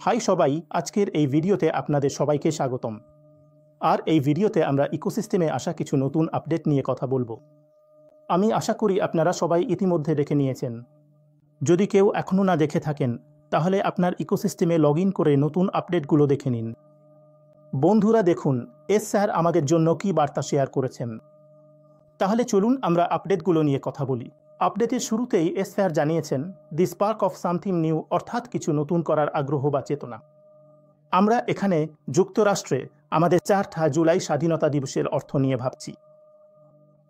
High সবাই, আজকের এই ভিডিওতে আপনাদের সবাইকে স্বাগতম। আর এই ভিডিওতে আমরা ইকোসিস্টেমে আসা কিছু নতুন আপডেট নিয়ে কথা বলবো। আমি আশা করি আপনারা সবাই ইতিমধ্যে দেখে নিয়েছেন। যদি কেউ এখনও না দেখে থাকেন তাহলে আপনার ইকোসিস্টেমে লগ ইন করে নতুন আপডেটগুলো দেখে নিন। বন্ধুরা দেখুন, স্যার আমাদের জন্য কি বার্তা শেয়ার করেছেন। তাহলে চলুন আমরা আপডেটগুলো নিয়ে কথা বলি। আপডেটের শুরুতেই স্যার জানিয়েছেন দি স্পার্ক অফ সামথিং নিউ, অর্থাৎ কিছু নতুন করার আগ্রহ বা চেতনা। আমরা এখানে যুক্তরাষ্ট্রে আমাদের 4ঠা জুলাই স্বাধীনতা দিবসের অর্থ নিয়ে ভাবছি।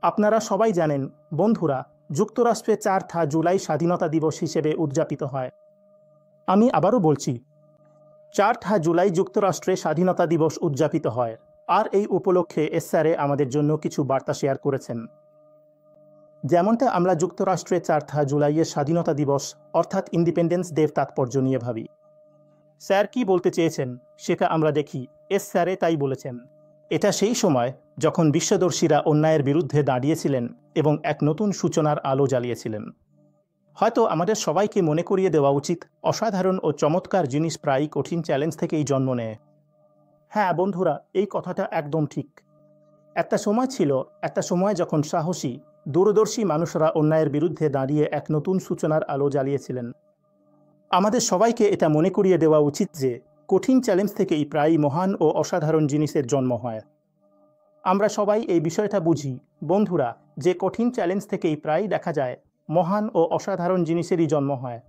আপনারা সবাই জানেন বন্ধুরা, যুক্তরাষ্ট্রে 4ঠা জুলাই স্বাধীনতা দিবস হিসেবে উদযাপিত হয়। আমি আবারও বলছি, 4ঠা জুলাই যুক্তরাষ্ট্রে স্বাধীনতা দিবস উদযাপিত হয়। আর এই উপলক্ষে স্যারে আমাদের জন্য কিছু বার্তা শেয়ার করেছেন। যেমনটা আমরা যুক্তরাষ্ট্রে 4ঠা জুলাইয়ের স্বাধীনতা দিবস অর্থাৎ ইন্ডিপেন্ডেন্স ডে তাৎপর্য নিয়ে ভাবি। স্যার কি বলতে চেয়েছেন সেটা আমরা দেখি। স্যারে তাই বলেছেন, এটা সেই সময় যখন বিশ্বদর্শীরা অন্যায়ের বিরুদ্ধে দাঁড়িয়েছিলেন এবং এক নতুন সূচনার আলো জ্বালিয়েছিলেন। হয়তো আমাদের সবাইকে মনে করিয়ে দেওয়া উচিত, অসাধারণ ও চমৎকার জিনিস প্রায়ই কঠিন চ্যালেঞ্জ থেকেই জন্ম নেয়। হ্যাঁ বন্ধুরা, এই কথাটা একদম ঠিক। একটা সময় যখন সাহসী, দূরদর্শী মানুষরা অন্যায়ের বিরুদ্ধে দাঁড়িয়ে এক নতুন সূচনার আলো জ্বালিয়েছিলেন। আমাদের সবাইকে এটা মনে করিয়ে দেওয়া উচিত যে কঠিন চ্যালেঞ্জ থেকেই প্রায়ই মহান ও অসাধারণ জিনিসের জন্ম হয়। আমরা সবাই এই বিষয়টা বুঝি বন্ধুরা, যে কঠিন চ্যালেঞ্জ থেকেই প্রায়ই দেখা যায় মহান ও অসাধারণ জিনিসেরই জন্ম হয়।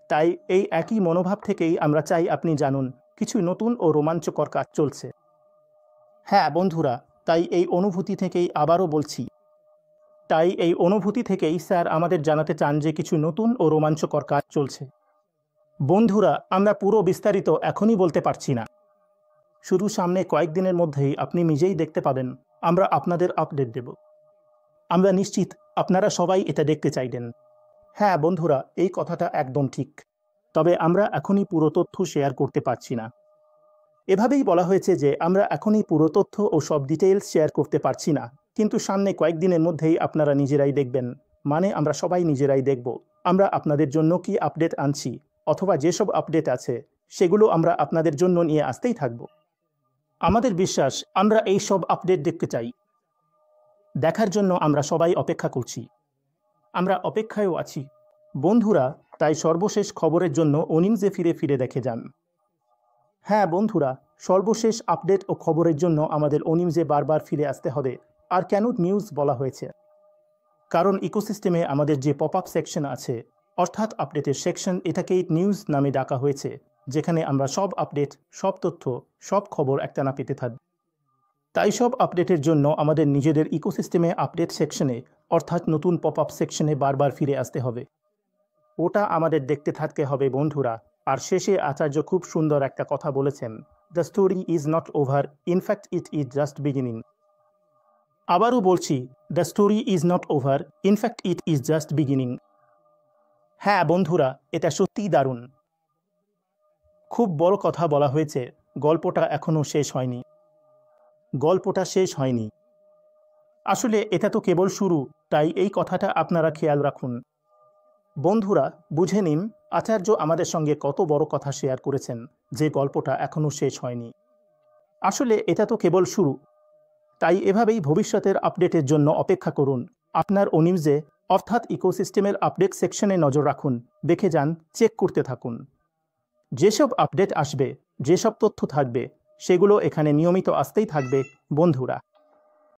তাই এই একই মনোভাব থেকেই আমরা চাই আপনি জানুন কিছু নতুন ও রোমাঞ্চকর কাজ চলছে। হ্যাঁ বন্ধুরা, তাই এই অনুভূতি থেকেই স্যার আমাদের জানাতে চান যে কিছু নতুন ও রোমাঞ্চকর কাজ চলছে। বন্ধুরা, আমরা পুরো বিস্তারিত এখনই বলতে পারছি না। শুধু সামনে কয়েকদিনের মধ্যেই আপনি নিজেই দেখতে পাবেন। আমরা আপনাদের আপডেট দেব। আমরা নিশ্চিত আপনারা সবাই এটা দেখতে চাইবেন। হ্যাঁ বন্ধুরা, এই কথাটা একদম ঠিক। তবে আমরা এখনই পুরো তথ্য শেয়ার করতে পারছি না। এভাবেই বলা হয়েছে যে আমরা এখনই পুরো তথ্য ও সব ডিটেইলস শেয়ার করতে পারছি না, কিন্তু সামনে কয়েকদিনের মধ্যেই আপনারা নিজেরাই দেখবেন। মানে আমরা সবাই নিজেরাই দেখব আমরা আপনাদের জন্য কি আপডেট আনছি, অথবা যেসব আপডেট আছে সেগুলো আমরা আপনাদের জন্য নিয়ে আসতেই থাকব। আমাদের বিশ্বাস, আমরা এই সব আপডেট দেখতে চাই। দেখার জন্য আমরা সবাই অপেক্ষা করছি। আমরা অপেক্ষায়ও আছি বন্ধুরা। তাই সর্বশেষ খবরের জন্য ওনিংসে ফিরে দেখে যান। হ্যাঁ বন্ধুরা, সর্বশেষ আপডেট ও খবরের জন্য আমাদের ওনিংসে বারবার ফিরে আসতে হবে। আর কেন নিউজ বলা হয়েছে? কারণ ইকোসিস্টেমে আমাদের যে পপ আপ সেকশন আছে, অর্থাৎ আপডেটের সেকশন, এটাকেই নিউজ নামে ডাকা হয়েছে, যেখানে আমরা সব আপডেট, সব তথ্য, সব খবর একটানা পেতে থাকব। তাই সব আপডেটের জন্য আমাদের নিজেদের ইকোসিস্টেমে আপডেট সেকশনে, অর্থাৎ নতুন পপ আপ সেকশনে বারবার ফিরে আসতে হবে। ওটা আমাদের দেখতে থাকতে হবে বন্ধুরা। আর শেষে আচার্য খুব সুন্দর একটা কথা বলেছেন, the story is not over, in fact it is just beginning. আবারও বলছি, the story is not over, in fact it is just beginning. হ্যাঁ বন্ধুরা, এটা সত্যিই দারুণ। খুব বড় কথা বলা হয়েছে, গল্পটা এখনও শেষ হয়নি। গল্পটা শেষ হয়নি। আসলে এটা তো কেবল শুরু, তাই এই কথাটা আপনারা খেয়াল রাখুন। বন্ধুরা, বুঝে নিন আচার্য আমাদের সঙ্গে কত বড় কথা শেয়ার করেছেন, যে গল্পটা এখনও শেষ হয়নি। আসলে এটা তো কেবল শুরু। তাই এভাবেই ভবিষ্যতের আপডেটের জন্য অপেক্ষা করুন। আপনার ওনিংসে অর্থাৎ ইকোসিস্টেমের আপডেট সেকশনে নজর রাখুন, দেখে যান, চেক করতে থাকুন। যেসব আপডেট আসবে, যেসব তথ্য থাকবে, সেগুলো এখানে নিয়মিত আসতেই থাকবে বন্ধুরা।